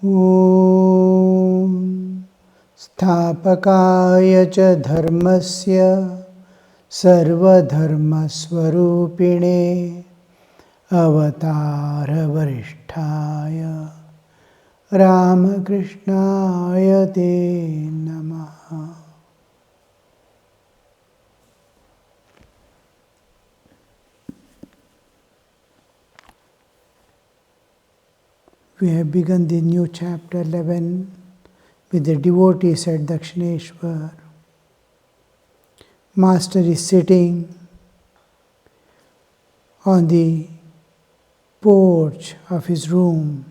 ॐ स्थापकाय च धर्मस्य सर्वधर्मस्वरूपिणे अवतारवरिष्ठाय रामकृष्णाय ते नमः। We have begun the new chapter 11 with the devotees at Dakshineswar. Master is sitting on the porch of his room,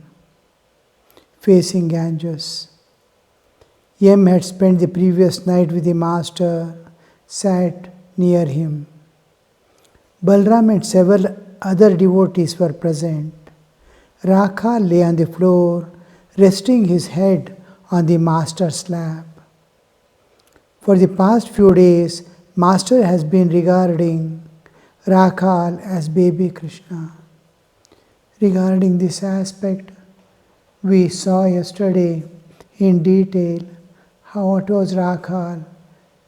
facing Ganges. Yam had spent the previous night with the Master, sat near him. Balram and several other devotees were present. Rakha lay on the floor, resting his head on the Master's lap. For the past few days, Master has been regarding Rakhal as baby Krishna. Regarding this aspect, we saw yesterday in detail how it was Rakhal,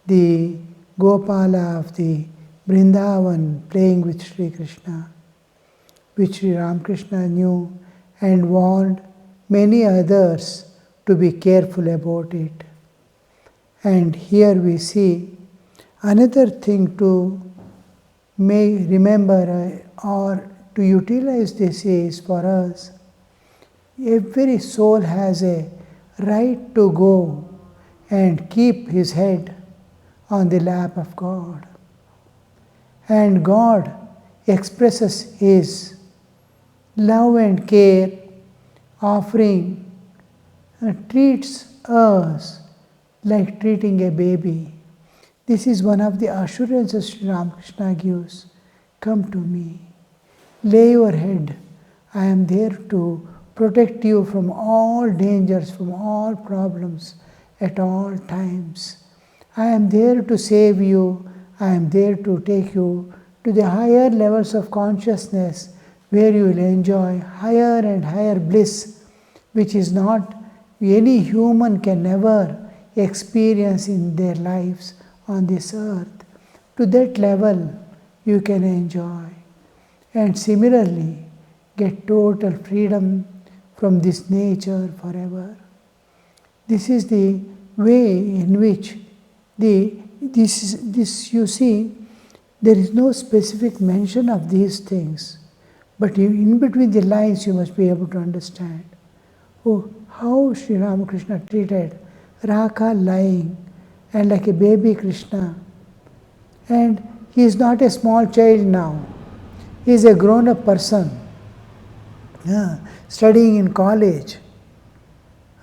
the Gopala of the Vrindavan, playing with Sri Krishna, which Sri Ramakrishna knew and warned many others to be careful about it. And here we see another thing to remember or to utilize this is for us. Every soul has a right to go and keep his head on the lap of God. And God expresses His love and care, offering, treats us like treating a baby. This is one of the assurances Sri Ramakrishna gives. Come to me, lay your head. I am there to protect you from all dangers, from all problems, at all times. I am there to save you. I am there to take you to the higher levels of consciousness, where you will enjoy higher and higher bliss, which is not any human can never experience in their lives on this earth. To that level you can enjoy, and similarly get total freedom from this nature forever. This is the way in which this you see, there is no specific mention of these things. But in between the lines you must be able to understand how Sri Ramakrishna treated Rakha lying and like a baby Krishna. And he is not a small child now. He is a grown-up person, studying in college.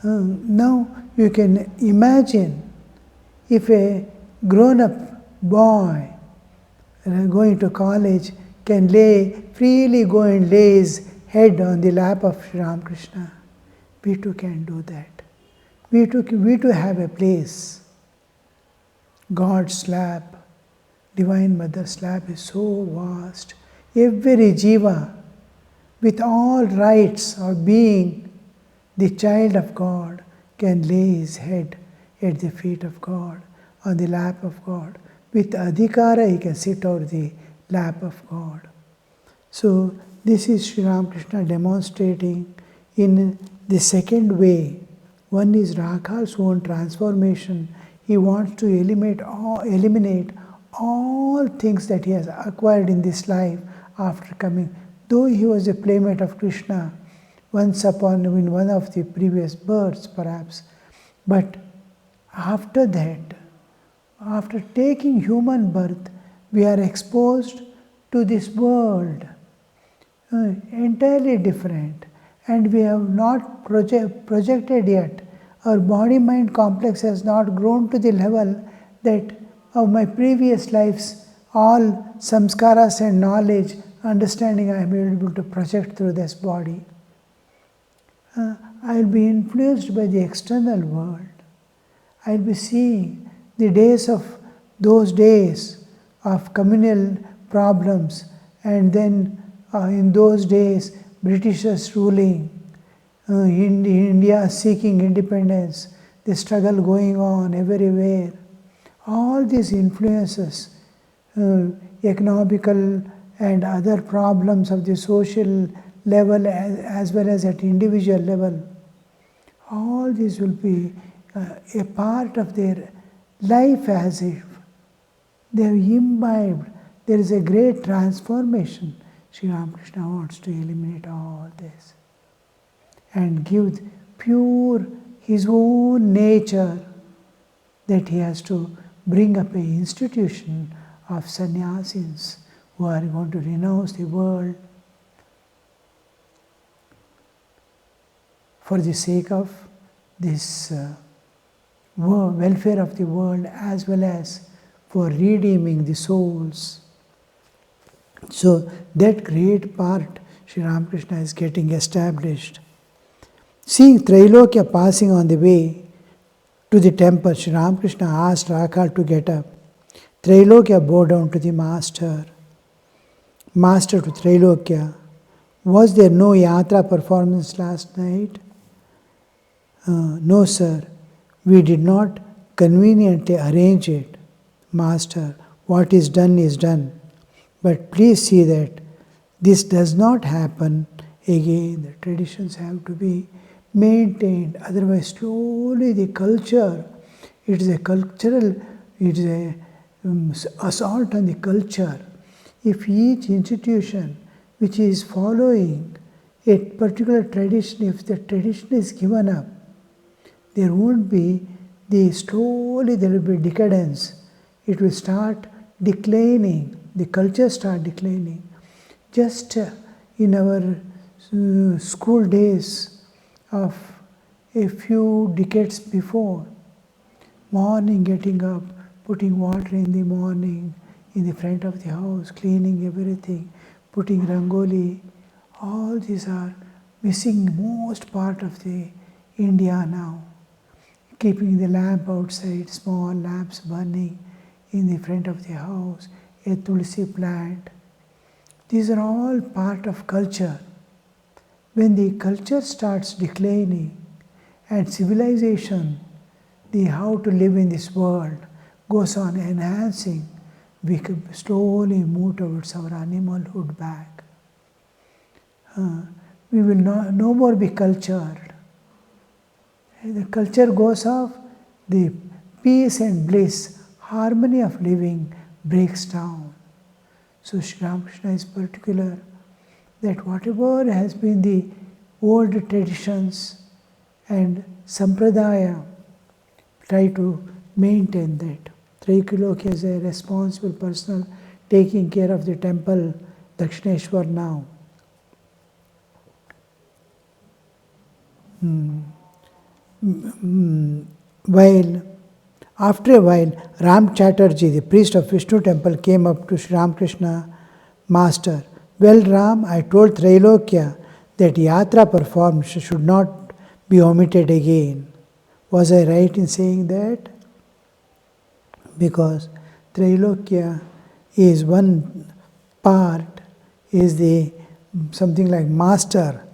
Now you can imagine if a grown-up boy going to college can freely go and lay his head on the lap of Sri Ramakrishna. We too can do that. We too have a place. God's lap, Divine Mother's lap is so vast. Every jiva, with all rights of being the child of God, can lay his head at the feet of God, on the lap of God. With adhikara, he can sit over the lap of God. So this is Sri Ramakrishna demonstrating in the second way. One is Rakhal's own transformation. He wants to eliminate all things that he has acquired in this life after coming. Though he was a playmate of Krishna once upon in one of the previous births perhaps, but after that, after taking human birth, we are exposed to this world, entirely different, and we have not projected yet. Our body-mind complex has not grown to the level that of my previous lives, all samskaras and knowledge, understanding I am able to project through this body. I will be influenced by the external world. I will be seeing the those days of communal problems, and then in those days Britishers ruling, India seeking independence, the struggle going on everywhere. All these influences, economical and other problems of the social level as well as at individual level, all this will be a part of their life as if they have imbibed. There is a great transformation. Sri Ramakrishna wants to eliminate all this and give pure his own nature, that he has to bring up an institution of sannyasis who are going to renounce the world for the sake of this welfare of the world as well as for redeeming the souls. So that great part Sri Ramakrishna is getting established. Seeing Trailokya passing on the way to the temple, Sri Ramakrishna asked Rakhal to get up. Trailokya bowed down to the master. Master to Trailokya, was there no yatra performance last night? No, sir. We did not conveniently arrange it. Master, what is done is done. But please see that this does not happen again. The traditions have to be maintained. Otherwise, slowly the culture, it is a cultural, it is a assault on the culture. If each institution which is following a particular tradition, if the tradition is given up, there won't be slowly there will be decadence. It will start declining. The culture start declining. Just in our school days of a few decades before, morning getting up, putting water in the morning, in the front of the house, cleaning everything, putting rangoli, all these are missing most part of the India now. Keeping the lamp outside, small lamps burning in the front of the house, a tulsi plant. These are all part of culture. When the culture starts declining and civilization, the how to live in this world goes on enhancing, we could slowly move towards our animalhood back. We will no more be cultured. The culture goes off, the peace and bliss, harmony of living breaks down. So Sri Ramakrishna is particular that whatever has been the old traditions and sampradaya, try to maintain that. Trailokya is a responsible person taking care of the temple, Dakshineswar now. After a while, Ram Chatterjee, the priest of Vishnu temple, came up to Sri Ramakrishna, Master. Well, Ram, I told Trailokya that yatra performed should not be omitted again. Was I right in saying that? Because Trailokya is one part, is the something like master,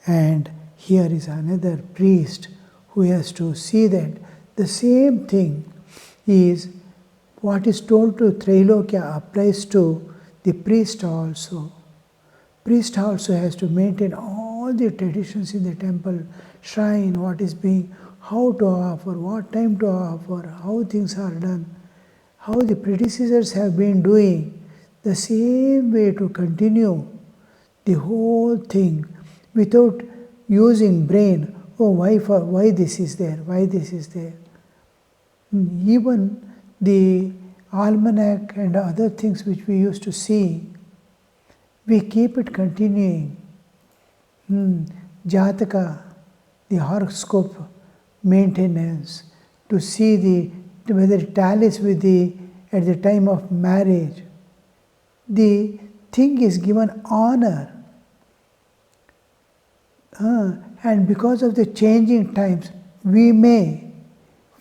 and here is another priest who has to see that the same thing is what is told to Trailokya applies to the priest also. Priest also has to maintain all the traditions in the temple, shrine, what is being, how to offer, what time to offer, how things are done, how the predecessors have been doing, the same way to continue the whole thing without using brain. Oh, why this is there? Why this is there? Even the almanac and other things which we used to see, we keep it continuing. Jataka, the horoscope maintenance, to see whether it tallies with at the time of marriage. The thing is given honor. And because of the changing times, we may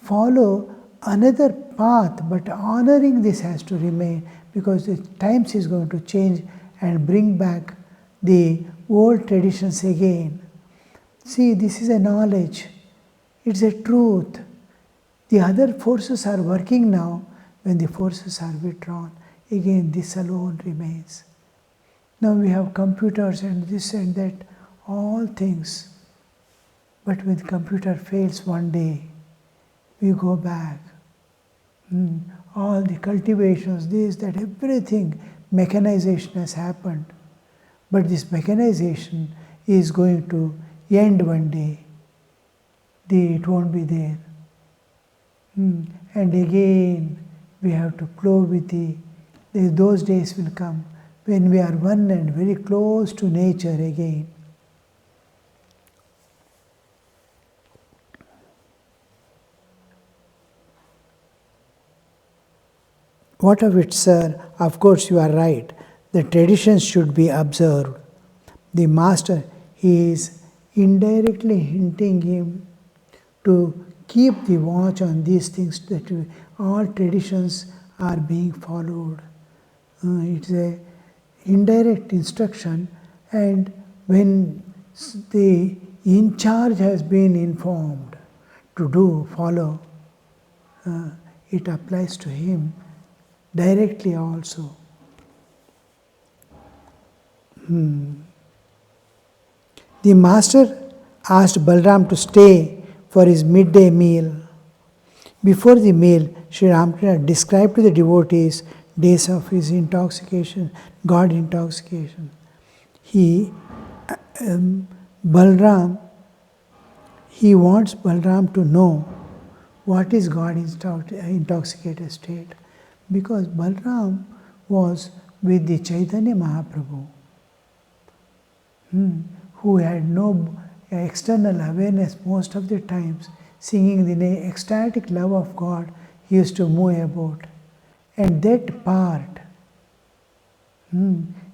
follow another path, but honoring this has to remain, because the times is going to change and bring back the old traditions again. See, this is a knowledge. It's a truth. The other forces are working now. When the forces are withdrawn, again this alone remains. Now we have computers and this and that, all things. But when the computer fails one day, we go back. All the cultivations, this, that, everything, mechanization has happened. But this mechanization is going to end one day. It won't be there. And again, we have to flow with those days will come when we are one and very close to nature again. What of it, sir? Of course you are right. The traditions should be observed. The master, he is indirectly hinting him to keep the watch on these things, that all traditions are being followed. It's a indirect instruction, and when the in charge has been informed to follow, it applies to him directly also. The master asked Balram to stay for his midday meal. Before the meal, Sri Ramakrishna described to the devotees days of his intoxication, God intoxication. Balram, he wants Balram to know what is God intoxicated state, because Balram was with the Chaitanya Mahaprabhu, who had no external awareness most of the times, singing the ecstatic love of God, he used to move about. And that part,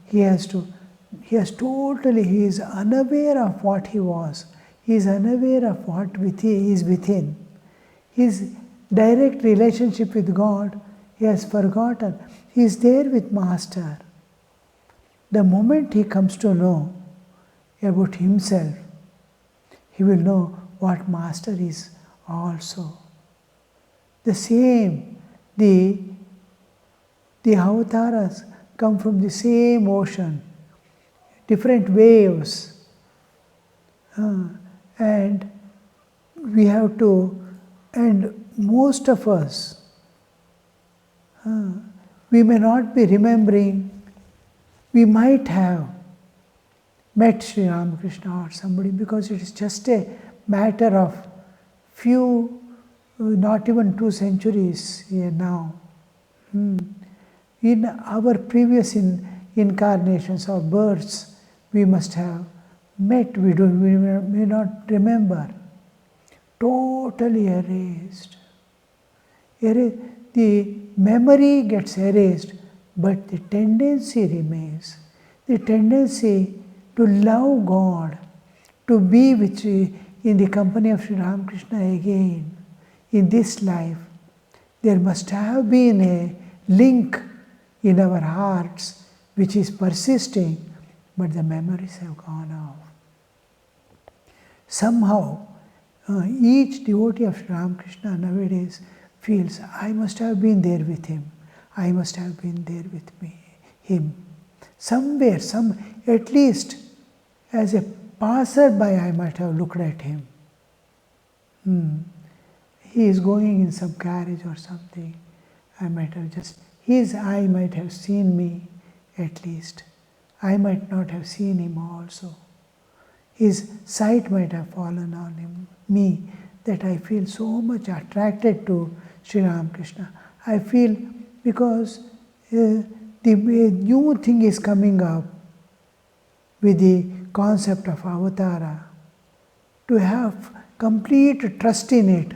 he is unaware of what he was. He is unaware of what is within. His direct relationship with God, he has forgotten. He is there with Master. The moment he comes to know about himself, he will know what Master is also. The same, the avatars come from the same ocean, different waves. And we have to, and most of us, we may not be remembering, we might have met Sri Ramakrishna or somebody, because it is just a matter of few, not even 2 centuries here now. In our previous incarnations or births, we must have met, we may not remember. Totally erased. The memory gets erased, but the tendency remains. The tendency to love God, to be in the company of Sri Ramakrishna again, in this life. There must have been a link in our hearts which is persisting, but the memories have gone off. Somehow, each devotee of Sri Ramakrishna nowadays feels, I must have been there with him. I must have been there with him. Somewhere, at least as a passerby, I might have looked at him. He is going in some carriage or something. I might have his eye might have seen me at least. I might not have seen him also. His sight might have fallen on me, that I feel so much attracted to Sri Ramakrishna. I feel because the new thing is coming up with the concept of avatara, to have complete trust in it,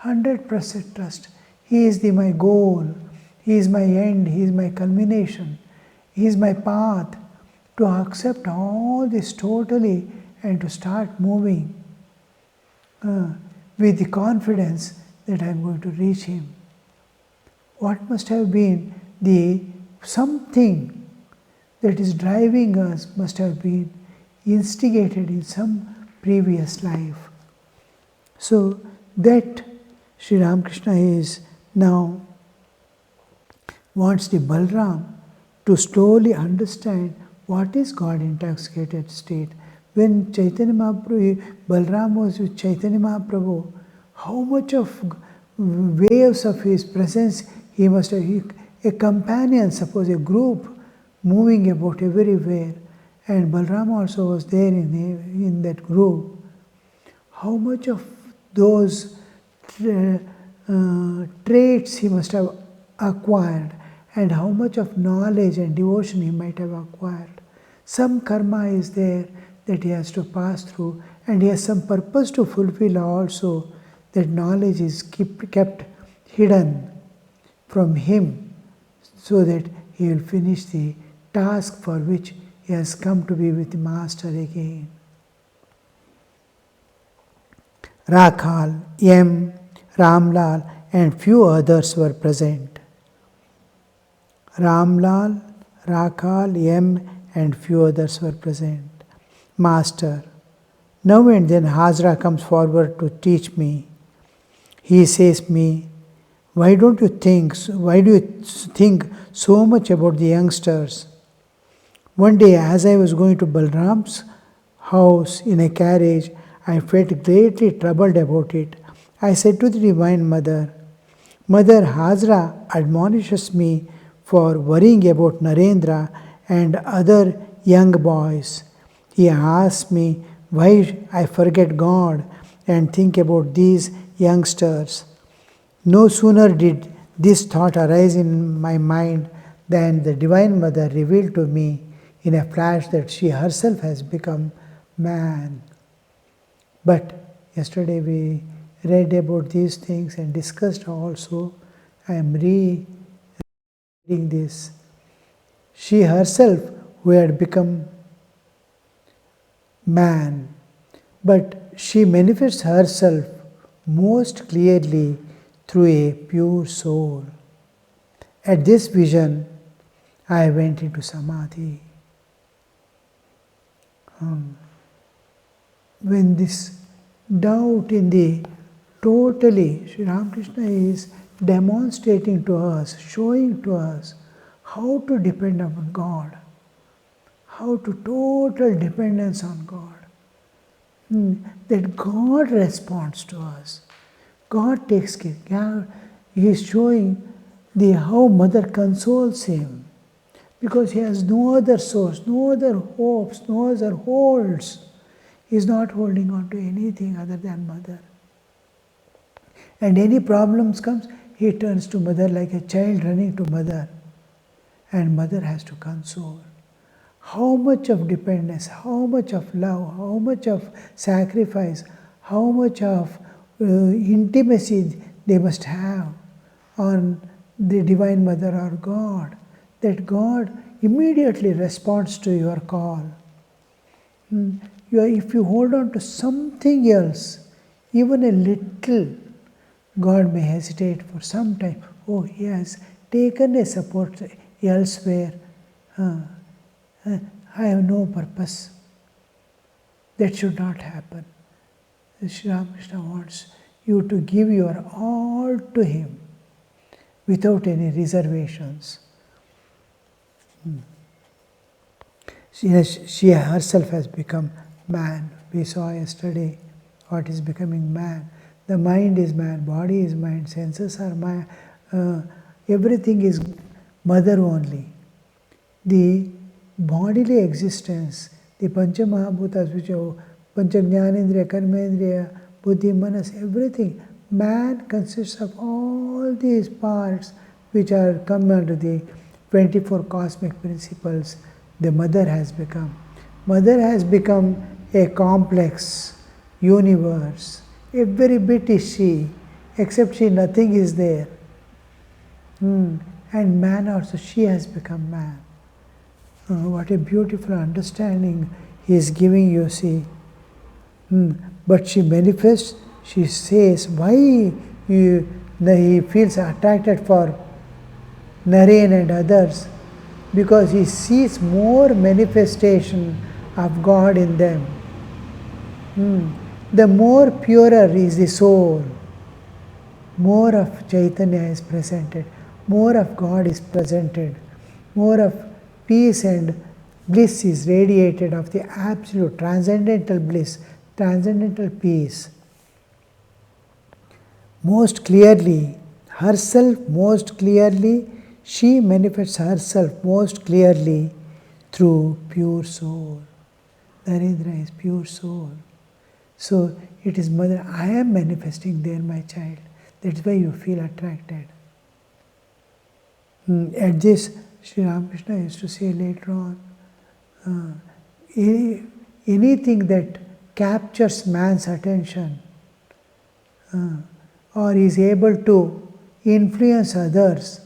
100% trust. He is my goal, he is my end, he is my culmination, he is my path. To accept all this totally and to start moving with the confidence that I am going to reach him. What must have been something that is driving us, must have been instigated in some previous life. So that Sri Ramakrishna is now wants the Balram to slowly understand what is God intoxicated state. When Chaitanya Mahaprabhu, Balram was with Chaitanya Mahaprabhu, how much of waves of his presence he must have, a companion, suppose a group moving about everywhere, and Balram also was there in that group. How much of those traits he must have acquired, and how much of knowledge and devotion he might have acquired. Some karma is there that he has to pass through, and he has some purpose to fulfill also. That knowledge is kept hidden from him so that he will finish the task for which he has come to be with the Master again. Rakhal, M, Ramlal and few others were present. Ramlal, Rakhal, M and few others were present. Master, now and then Hazra comes forward to teach me. He says me, why do you think so much about the youngsters? One day as I was going to Balram's house in a carriage, I felt greatly troubled about it. I said to the Divine Mother, Mother, Hazra admonishes me for worrying about Narendra and other young boys. He asks me why I forget God and think about these youngsters. No sooner did this thought arise in my mind than the Divine Mother revealed to me in a flash that she herself has become man. But yesterday we read about these things and discussed also. I am reading this. She herself who had become man, but she manifests herself most clearly through a pure soul. At this vision, I went into samadhi. When this doubt in the totally, Sri Ramakrishna is demonstrating to us, showing to us how to depend upon God, how to total dependence on God. That God responds to us. God takes care. God, he is showing how mother consoles him, because he has no other source, no other hopes, no other holds. He is not holding on to anything other than mother. And any problems comes, he turns to mother like a child running to mother. And mother has to console. How much of dependence, how much of love, how much of sacrifice, how much of intimacy they must have on the Divine Mother or God, that God immediately responds to your call. If you hold on to something else, even a little, God may hesitate for some time. Oh, he has taken a support elsewhere. I have no purpose. That should not happen. Sri Ramakrishna wants you to give your all to him without any reservations. She herself has become man. We saw yesterday what is becoming man. The mind is man, body is mind, senses are man. Everything is mother only. The bodily existence, the Pancha Mahabhutas, which are Pancha Jnanendriya, Karmendriya, Buddhi, Manas, everything. Man consists of all these parts which are come under the 24 cosmic principles. The mother has become. Mother has become a complex universe. Every bit is she, except she, nothing is there. And man also, she has become man. What a beautiful understanding he is giving you, see. But she manifests, she says, why he feels attracted for Naren and others? Because he sees more manifestation of God in them. the more purer is the soul, more of Chaitanya is presented, more of God is presented, more of peace and bliss is radiated of the absolute transcendental bliss, transcendental peace. Most clearly, herself most clearly, she manifests herself most clearly through pure soul. Narendra is pure soul. So it is Mother, I am manifesting there, my child. That's why you feel attracted. At this, Sri Ramakrishna used to say later on, anything that captures man's attention or is able to influence others,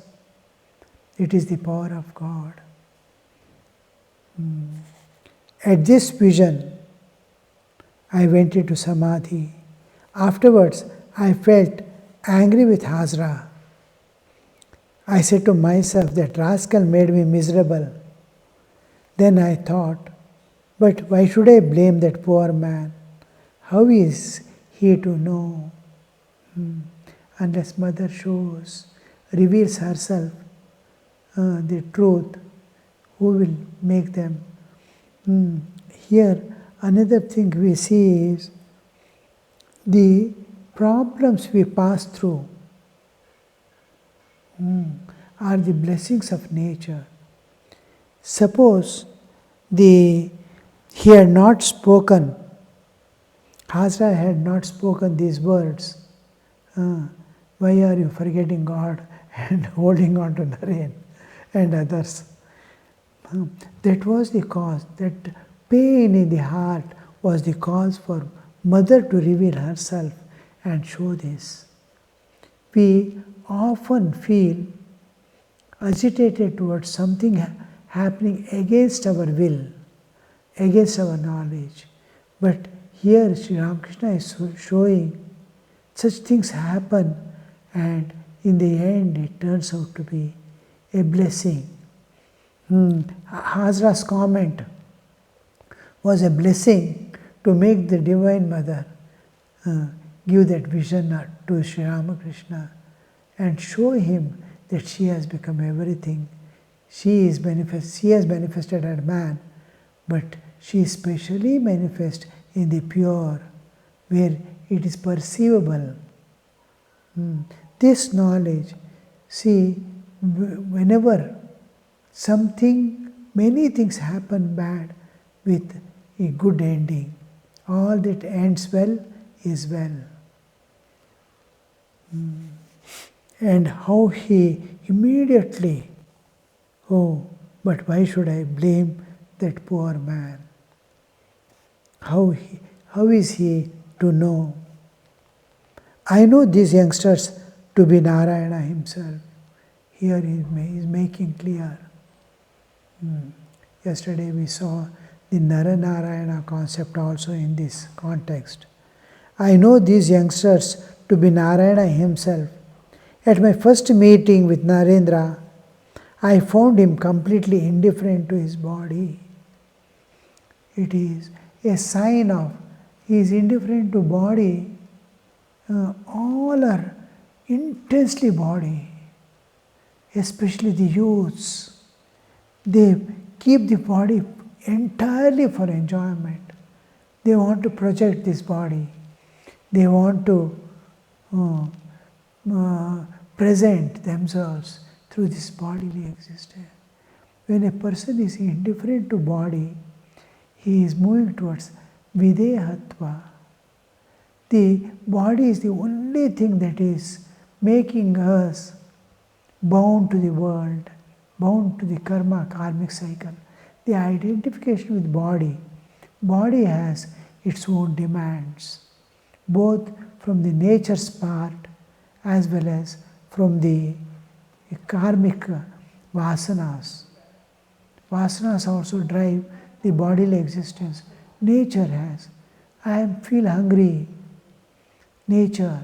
it is the power of God. At this vision, I went into Samadhi. Afterwards, I felt angry with Hazra. I said to myself, that rascal made me miserable. Then I thought, but why should I blame that poor man? How is he to know? Unless Mother shows, reveals herself the truth, who will make them? Here, another thing we see is the problems we pass through are the blessings of nature. Suppose he had not spoken, Hazra had not spoken these words, why are you forgetting God and holding on to Naren and others? That was the cause, that pain in the heart was the cause for Mother to reveal herself and show this. We often feel agitated towards something happening against our will, against our knowledge. But here Sri Ramakrishna is showing such things happen, and in the end it turns out to be a blessing. Hazra's comment was a blessing to make the Divine Mother give that vision to Sri Ramakrishna and show him that she has become everything. She has manifested as man, but she is specially manifest in the pure, where it is perceivable. This knowledge, see, whenever many things happen bad with a good ending, all that ends well is well. And how he immediately, but why should I blame that poor man? How is he to know? I know these youngsters to be Narayana himself. Here he is making clear. Yesterday we saw the Nara-Narayana concept also in this context. I know these youngsters to be Narayana himself. At my first meeting with Narendra, I found him completely indifferent to his body. It is a sign of he is indifferent to body. All are intensely body, especially the youths. They keep the body entirely for enjoyment. They want to project this body. They want to present themselves through this bodily existence. When a person is indifferent to body, he is moving towards videhatva. The body is the only thing that is making us bound to the world, bound to the karmic cycle. The identification with body has its own demands, both from the nature's part as well as from the karmic vasanas. Vasanas also drive the bodily existence. Nature has. I feel hungry. Nature.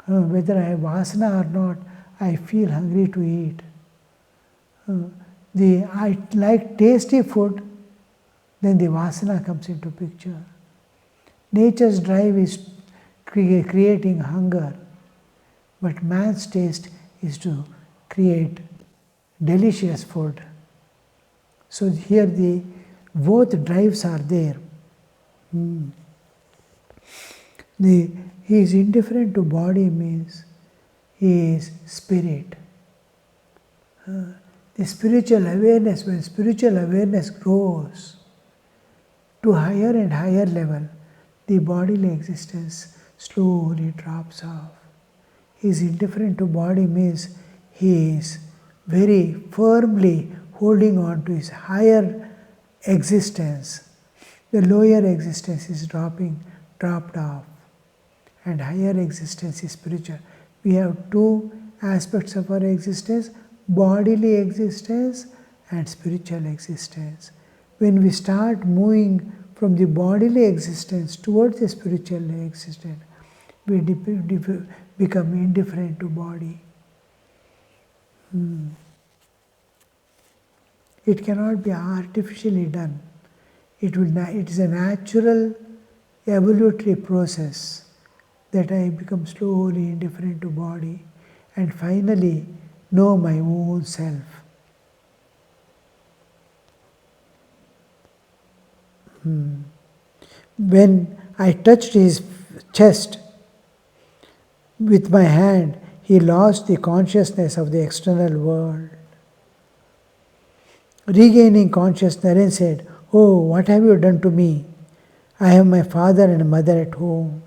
Whether I have vasana or not, I feel hungry to eat. I like tasty food, then the vasana comes into picture. Nature's drive is creating hunger, but man's taste is to create delicious food. So here both drives are there. He is indifferent to body means he is spirit. The spiritual awareness, when spiritual awareness grows to higher and higher level, the bodily existence slowly drops off. He is indifferent to body means he is very firmly holding on to his higher existence. The lower existence is dropped off, and higher existence is spiritual. We have two aspects of our existence: bodily existence and spiritual existence. When we start moving from the bodily existence towards the spiritual existence, we become indifferent to body. It cannot be artificially done. It is a natural evolutionary process that I become slowly indifferent to body and finally know my own self. When I touched his chest with my hand, he lost the consciousness of the external world. Regaining consciousness, Naren said, "Oh, what have you done to me? I have my father and mother at home."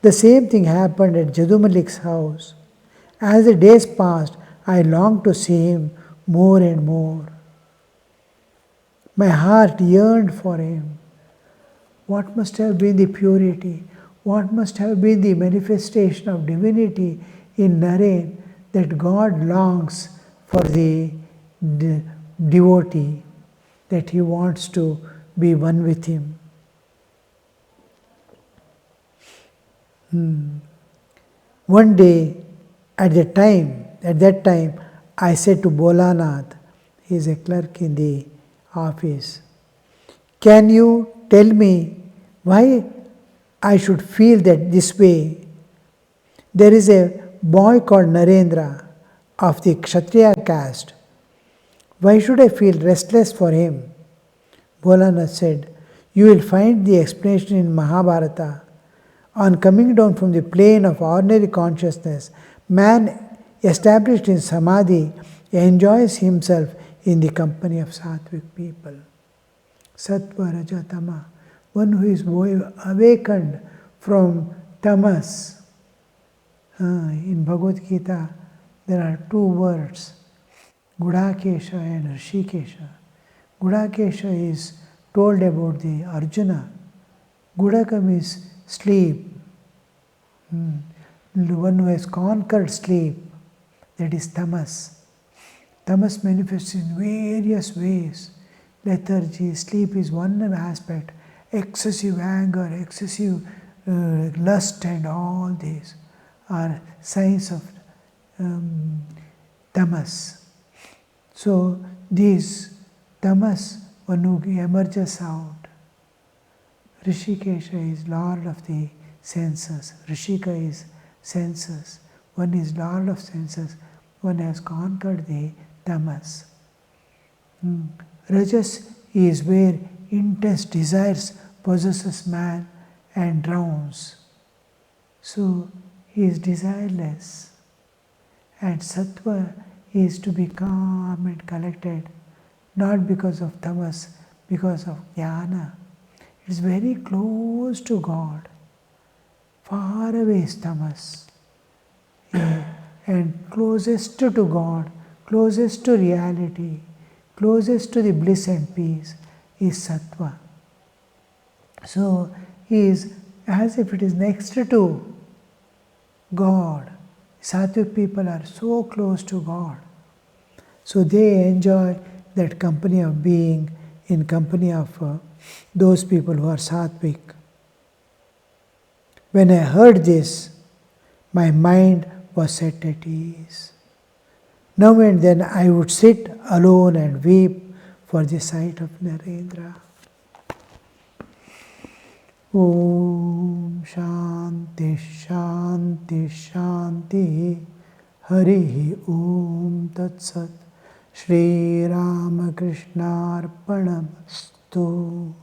The same thing happened at Jadu Malik's house. As the days passed, I longed to see him more and more. My heart yearned for him. What must have been the purity? What must have been the manifestation of divinity in Naren that God longs for the devotee, that he wants to be one with him. One day, at that time, I said to Bolanath, he is a clerk in the office, "Can you tell me why I should feel that this way? There is a boy called Narendra of the Kshatriya caste. Why should I feel restless for him?" Bolanath said, "You will find the explanation in Mahabharata. On coming down from the plane of ordinary consciousness, man established in Samadhi enjoys himself in the company of Sattvic people. Sattva, Raja, Tama. One who is awakened from tamas." In Bhagavad Gita, there are two words, Gudakesha and Rishikesha. Gudakesha is told about the Arjuna. Gudakam is sleep. The one who has conquered sleep, that is tamas. Tamas manifests in various ways. Lethargy, sleep is one aspect. Excessive anger, excessive lust and all these are signs of tamas. So these tamas, one who emerges out. Rishikesha is Lord of the senses. Rishika is senses. One is Lord of senses. One has conquered the tamas. Rajas is where intense desires possesses man and drowns. So he is desireless. And sattva is to be calm and collected, not because of tamas, because of jnana. It is very close to God. Far away is tamas. And closest to God, closest to reality, closest to the bliss and peace is sattva. So he is as if it is next to God. Sattvic people are so close to God. So they enjoy that company of being in company of those people who are sattvic. When I heard this, my mind was set at ease. Now and then I would sit alone and weep for the sight of Narendra. Om Shanti Shanti Shanti. Harihi Om Tat Sat. Shri Ramakrishna Arpanamastu.